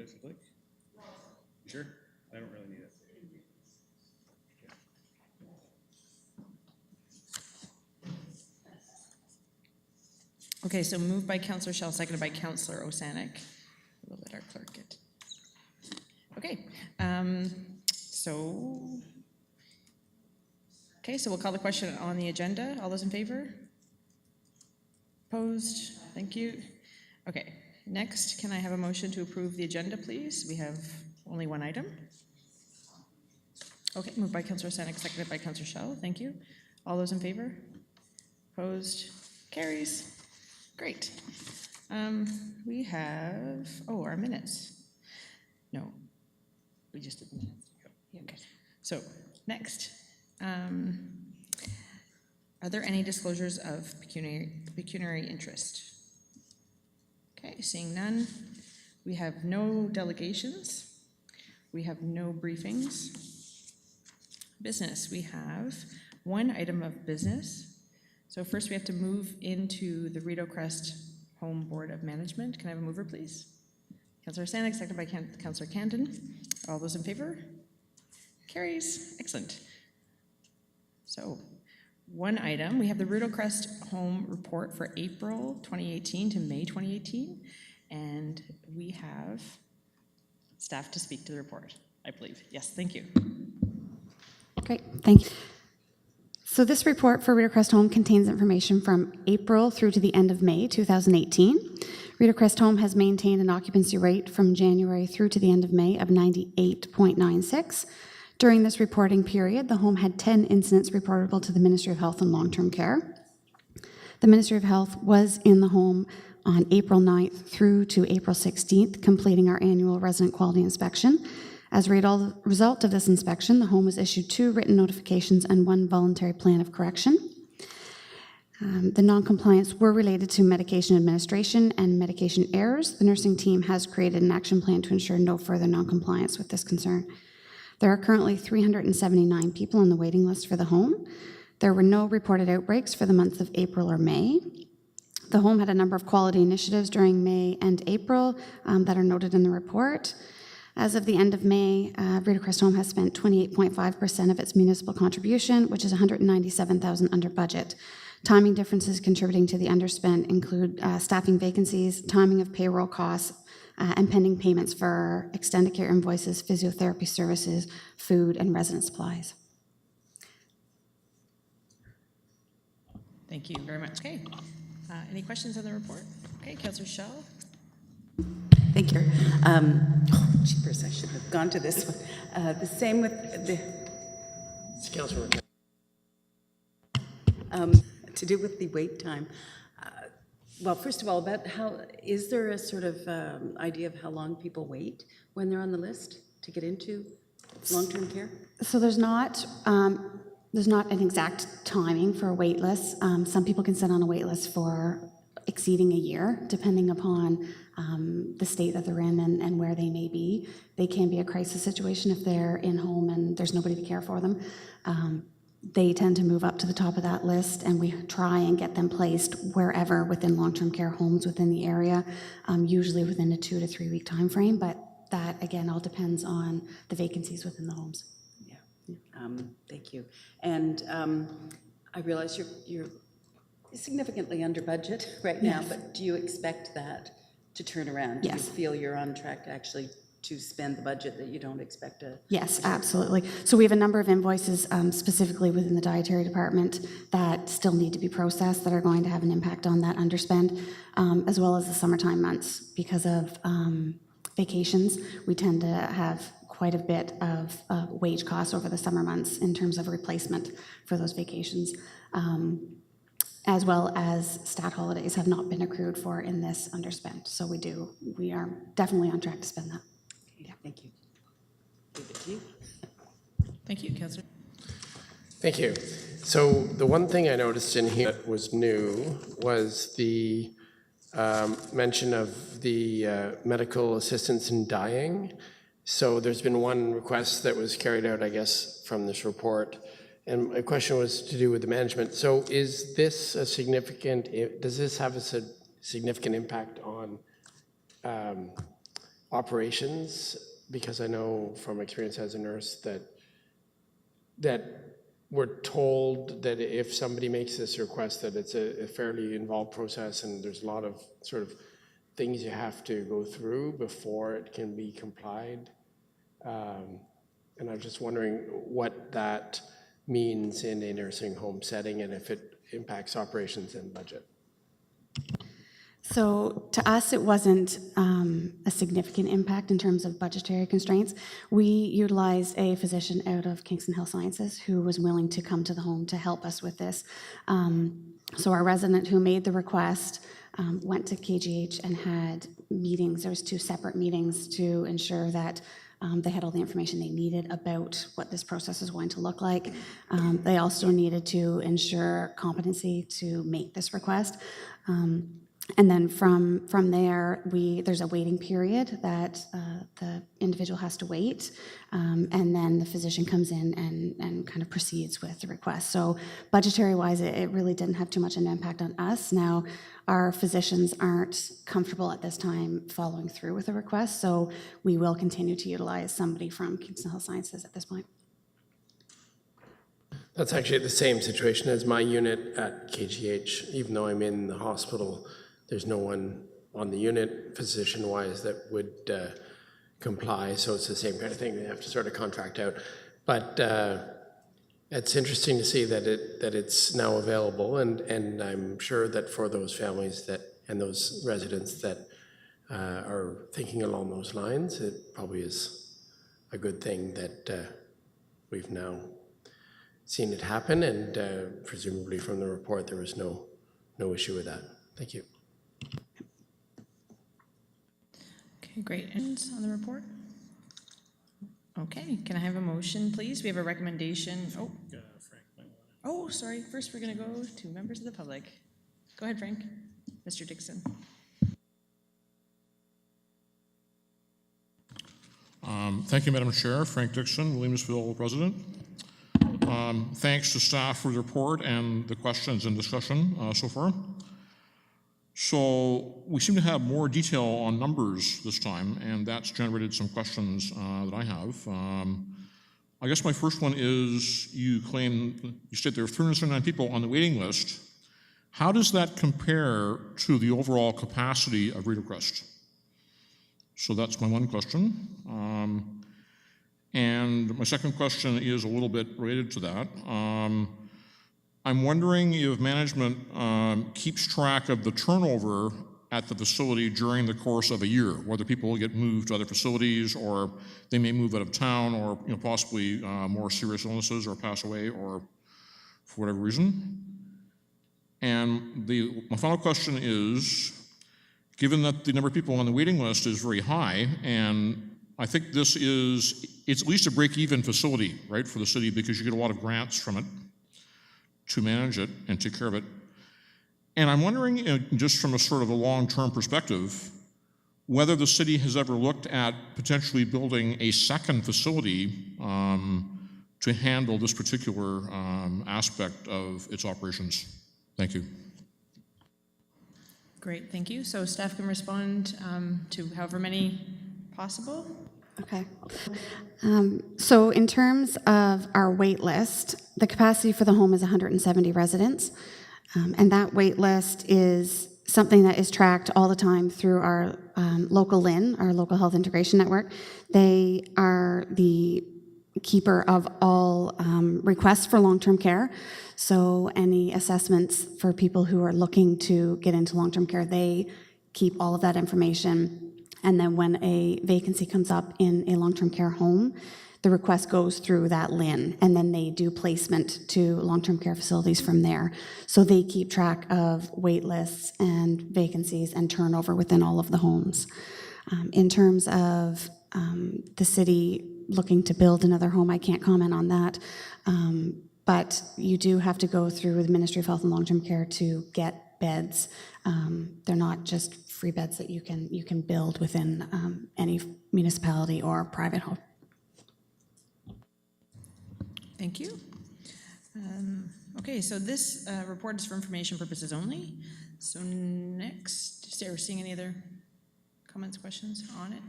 if you'd like. You sure? I don't really need it. Okay, so moved by Councillor Shell, seconded by Councillor Osanek. We'll let our clerk get. Okay, so we'll call the question on the agenda. All those in favor? Opposed? Thank you. Okay, next, can I have a motion to approve the agenda, please? We have only one item. Okay, moved by Councillor Osanek, seconded by Councillor Shell. Thank you. All those in favor? Opposed? Carries. Great. We have, our minutes. No, we just did the minutes. Okay. So next, are there any disclosures of pecuniary interest? Okay, seeing none. We have no delegations. We have no briefings. Business, we have one item of business. So first we have to move into the Rideau Crest Home Board of Management. Can I have a mover, please? Councillor Stanek, seconded by Councillor Canton. All those in favor? Carries. Excellent. So one item, we have the Rideau Crest Home Report for April 2018 to May 2018. And we have staff to speak to the report, I believe. Yes, thank you. Great, thank you. So this report for Rideau Crest Home contains information from April through to the end of May 2018. Rideau Crest Home has maintained an occupancy rate from January through to the end of May of 98.96. During this reporting period, the home had 10 incidents reportable to the Ministry of Health and Long-Term Care. The Ministry of Health was in the home on April 9th through to April 16th, completing our annual resident quality inspection. As a result of this inspection, the home was issued 2 written notifications and 1 voluntary plan of correction. The non-compliance were related to medication administration and medication errors. The nursing team has created an action plan to ensure no further non-compliance with this concern. There are currently 379 people on the waiting list for the home. There were no reported outbreaks for the months of April or May. The home had a number of quality initiatives during May and April that are noted in the report. As of the end of May, Rideau Crest Home has spent 28.5% of its municipal contribution, which is $197,000 under budget. Timing differences contributing to the underspend include staffing vacancies, timing of payroll costs, and pending payments for extended care invoices, physiotherapy services, food, and resident supplies. Thank you very much. Okay, any questions on the report? Okay, Councillor Shell. Thank you. Jeepers, I should have gone to this one. The same with the... Councillor. To do with the wait time. Well, first of all, about how, is there a sort of idea of how long people wait when they're on the list to get into long-term care? So there's not an exact timing for a wait list. Some people can sit on a wait list for exceeding a year, depending upon the state that they're in and where they may be. They can be a crisis situation if they're in home and there's nobody to care for them. They tend to move up to the top of that list, and we try and get them placed wherever within long-term care homes within the area, usually within a 2 to 3 week time frame, but that, again, all depends on the vacancies within the homes. Yeah, thank you. And I realize you're significantly under budget right now, but do you expect that to turn around? Do you feel you're on track actually to spend the budget that you don't expect to? Yes, absolutely. So we have a number of invoices specifically within the dietary department that still need to be processed that are going to have an impact on that underspend, as well as the summertime months. Because of vacations, we tend to have quite a bit of wage costs over the summer months in terms of replacement for those vacations, as well as stat holidays have not been accrued for in this underspend. So we are definitely on track to spend that. Thank you. Give it to you. Thank you, Councillor. Thank you. So the one thing I noticed in here that was new was the mention of the medical assistance in dying. So there's been one request that was carried out, I guess, from this report. And my question was to do with the management. So is this a significant, does this have a significant impact on operations? Because I know from experience as a nurse that we're told that if somebody makes this request, that it's a fairly involved process and there's a lot of sort of things you have to go through before it can be complied. And I'm just wondering what that means in a nursing home setting and if it impacts operations and budget. So to us, it wasn't a significant impact in terms of budgetary constraints. We utilized a physician out of Kingston Health Sciences who was willing to come to the home to help us with this. So our resident who made the request went to KGH and had meetings. There was 2 separate meetings to ensure that they had all the information they needed about what this process is going to look like. They also needed to ensure competency to make this request. And then from there, there's a waiting period that the individual has to wait, and then the physician comes in and kind of proceeds with the request. So budgetary-wise, it really didn't have too much an impact on us. Now, our physicians aren't comfortable at this time following through with the request, so we will continue to utilize somebody from Kingston Health Sciences at this point. That's actually the same situation as my unit at KGH. Even though I'm in the hospital, there's no one on the unit, physician-wise, that would comply, so it's the same kind of thing. They have to sort of contract out. But it's interesting to see that it's now available, and I'm sure that for those families and those residents that are thinking along those lines, it probably is a good thing that we've now seen it happen, and presumably from the report there was no issue with that. Thank you. Okay, great. And on the report? Okay, can I have a motion, please? We have a recommendation. Frank might want Oh, sorry. First, we're going to go to members of the public. Go ahead, Frank. Mr. Dixon. Thank you, Madam Chair. Frank Dixon, Williamsville resident. Thanks to staff for the report and the questions and discussion so far. So we seem to have more detail on numbers this time, and that's generated some questions that I have. I guess my first one is you state there are 379 people on the waiting list. How does that compare to the overall capacity of Reader Crest? So that's my one question. And my second question is a little bit related to that. I'm wondering if management keeps track of the turnover at the facility during the course of a year, whether people get moved to other facilities or they may move out of town or possibly more serious illnesses or pass away or for whatever reason. And my final question is, given that the number of people on the waiting list is very high, and I think it's at least a break-even facility, right, for the city because you get a lot of grants from it to manage it and take care of it. And I'm wondering, just from a sort of a long-term perspective, whether the city has ever looked at potentially building a second facility to handle this particular aspect of its operations. Thank you. Great, thank you. So staff can respond to however many possible. Okay. So in terms of our wait list, the capacity for the home is 170 residents. And that wait list is something that is tracked all the time through our local LIN, our Local Health Integration Network. They are the keeper of all requests for long-term care. So any assessments for people who are looking to get into long-term care, they keep all of that information. And then when a vacancy comes up in a long-term care home, the request goes through that LIN, and then they do placement to long-term care facilities from there. So they keep track of wait lists and vacancies and turnover within all of the homes. In terms of the city looking to build another home, I can't comment on that. But you do have to go through the Ministry of Health and Long-Term Care to get beds. They're not just free beds that you can build within any municipality or private home. Thank you. Okay, so this report is for information purposes only. So next, are we seeing any other comments, questions on it?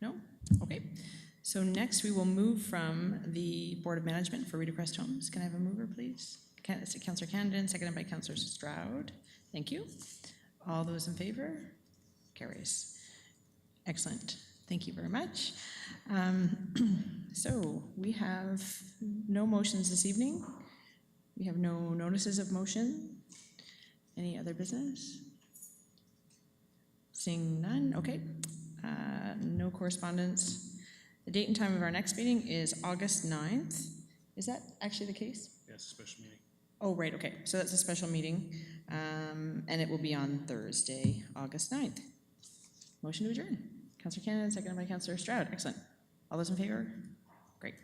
No? Okay. So next, we will move from the Board of Management for Rita Crest Homes. Can I have a mover, please? Councillor Camden, seconded by Councillor Stroud. Thank you. All those in favor? Carries. Excellent. Thank you very much. So we have no motions this evening. We have no notices of motion. Any other business? Seeing none, okay. No correspondence. The date and time of our next meeting is August 9th. Is that actually the case? Yes, special meeting. Oh, right, okay. So that's a special meeting, and it will be on Thursday, August 9th. Motion to adjourn. Councillor Cannon, seconded by Councillor Stroud. Excellent. All those in favor? Great.